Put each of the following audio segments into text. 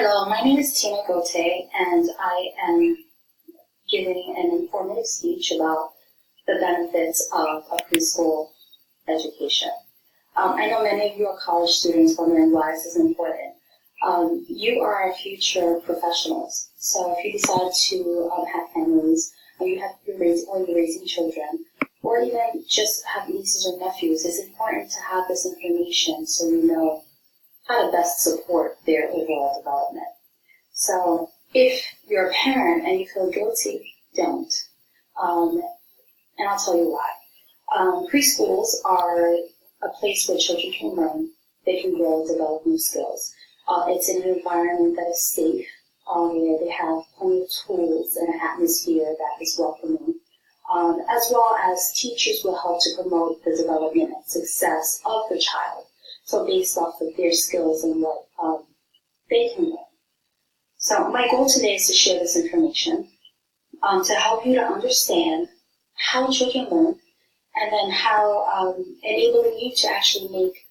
Hello, my name is Tina Gote, and I am giving an informative speech about the benefits of a preschool education. I know many of you are college students wondering why this is important. You are our future professionals, so if you decide to have families, or you're raising children, or even just have nieces or nephews, it's important to have this information so you know how to best support their overall development. So if you're a parent and you feel guilty, don't. And I'll tell you why. Preschools are a place where children can learn, they can grow and develop new skills. It's an environment that is safe, where they have plenty of tools and an atmosphere that is welcoming, as well as teachers will help to promote the development and success of the child. So based off of their skills and what they can learn. So my goal today is to share this information to help you to understand how children learn, and then how enabling you to actually make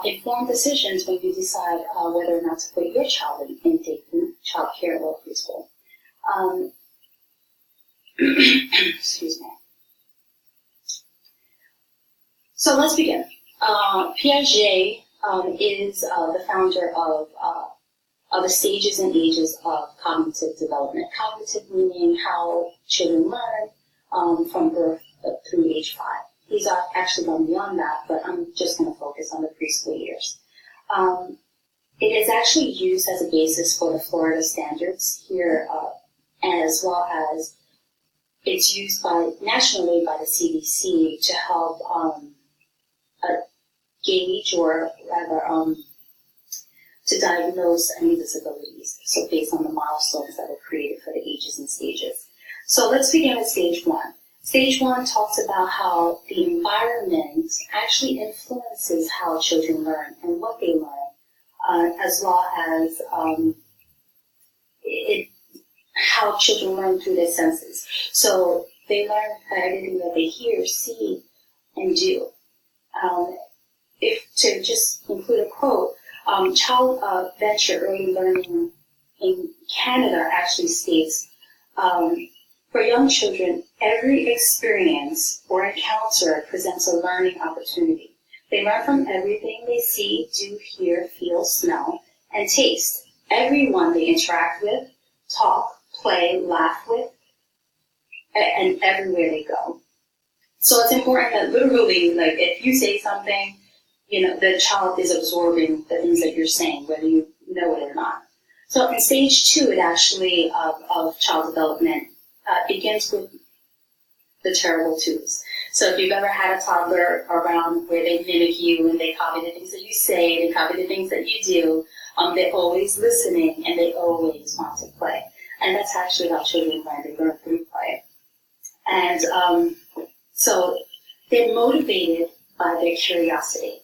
informed decisions when you decide whether or not to put your child in daycare, child care, or preschool. Excuse me. So let's begin. Piaget is the founder of the stages and ages of cognitive development. Cognitive meaning how children learn from birth through age 5. He's actually gone beyond that, but I'm just going to focus on the preschool years. It is actually used as a basis for the Florida standards here, as well as it's used nationally by the CDC to help gauge, or rather to diagnose any disabilities, so based on the milestones that are created for the ages and stages. So let's begin with stage 1. Stage 1 talks about how the environment actually influences how children learn and what they learn, as well as how children learn through their senses. So they learn by everything that they hear, see, and do. If to just include a quote, Child Venture Early Learning in Canada actually states, for young children, every experience or encounter presents a learning opportunity. They learn from everything they see, do, hear, feel, smell, and taste. Everyone they interact with, talk, play, laugh with, and everywhere they go. So it's important that literally, like, if you say something, the child is absorbing the things that you're saying, whether you know it or not. So in stage 2, it actually, of child development, begins with the terrible twos. So if you've ever had a toddler around where they mimic you and they copy the things that you say, they copy the things that you do, they're always listening and they always want to play. And that's actually how children learn. They learn through play. And so they're motivated by their curiosity.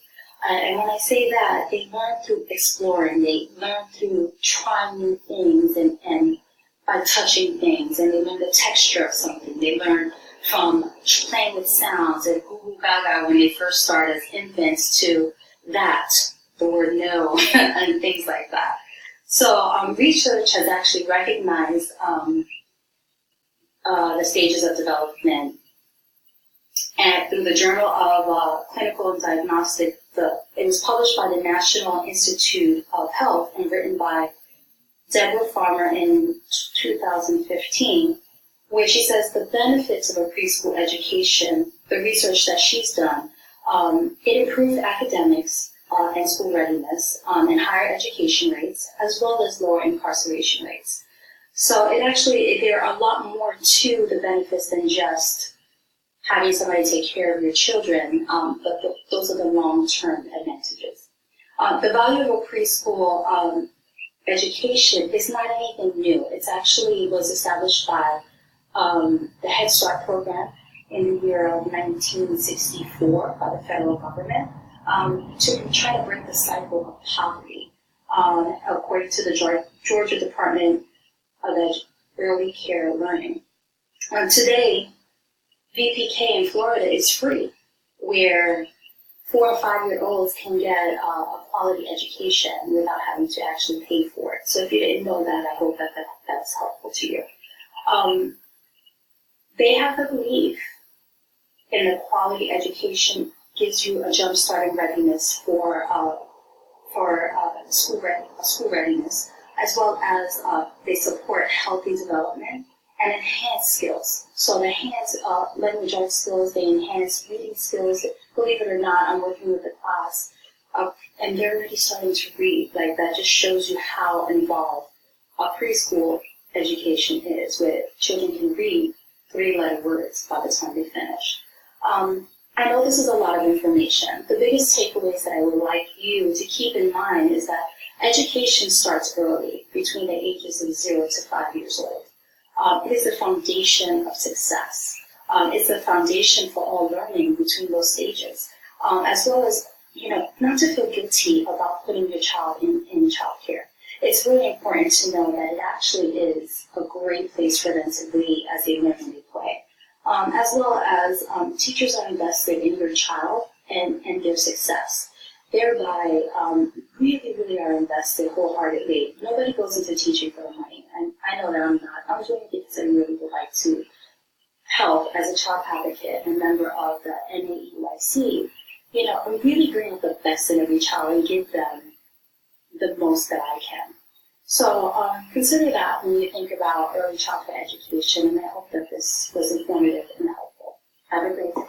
And when I say that, they learn through exploring, they learn through trying new things and by touching things, and they learn the texture of something. They learn from playing with sounds and goo goo gaga when they first start as infants to that, the word no, and things like that. So research has actually recognized the stages of development, and through the Journal of Clinical and Diagnostic, it was published by the National Institute of Health and written by Deborah Farmer in 2015, where she says the benefits of a preschool education, the research that she's done, it improved academics and school readiness and higher education rates, as well as lower incarceration rates. So it actually, there are a lot more to the benefits than just having somebody take care of your children, but those are the long-term advantages. The value of a preschool education is not anything new. It's actually was established by the Head Start program in the year of 1964 by the federal government to try to break the cycle of poverty, according to the Georgia Department of Early Care Learning. Today, VPK in Florida is free, where 4 or 5-year-olds can get a quality education without having to actually pay for it. So if you didn't know that, I hope that's helpful to you. They have the belief in the quality education gives you a jump-starting readiness for school readiness, as well as they support healthy development and enhance skills. So they enhance language arts skills, they enhance reading skills. Believe it or not, I'm working with a class, and they're already starting to read. Like, that just shows you how involved preschool education is, where children can read 3-letter words by the time they finish. I know this is a lot of information. The biggest takeaways that I would like you to keep in mind is that education starts early, between the ages of 0 to 5 years old. It is the foundation of success. It's the foundation for all learning between those stages, as well as, not to feel guilty about putting your child in childcare. It's really important to know that it actually is a great place for them to be as they learn and they play. As well as teachers are invested in your child and their success. Thereby, really, really are invested wholeheartedly. Nobody goes into teaching for the money, and I know that I'm not. I'm doing it because I really would like to help as a child advocate and member of the NAEYC, and really bring out the best in every child and give them the most that I can. So consider that when you think about early childhood education, and I hope that this was informative and helpful. Have a great day.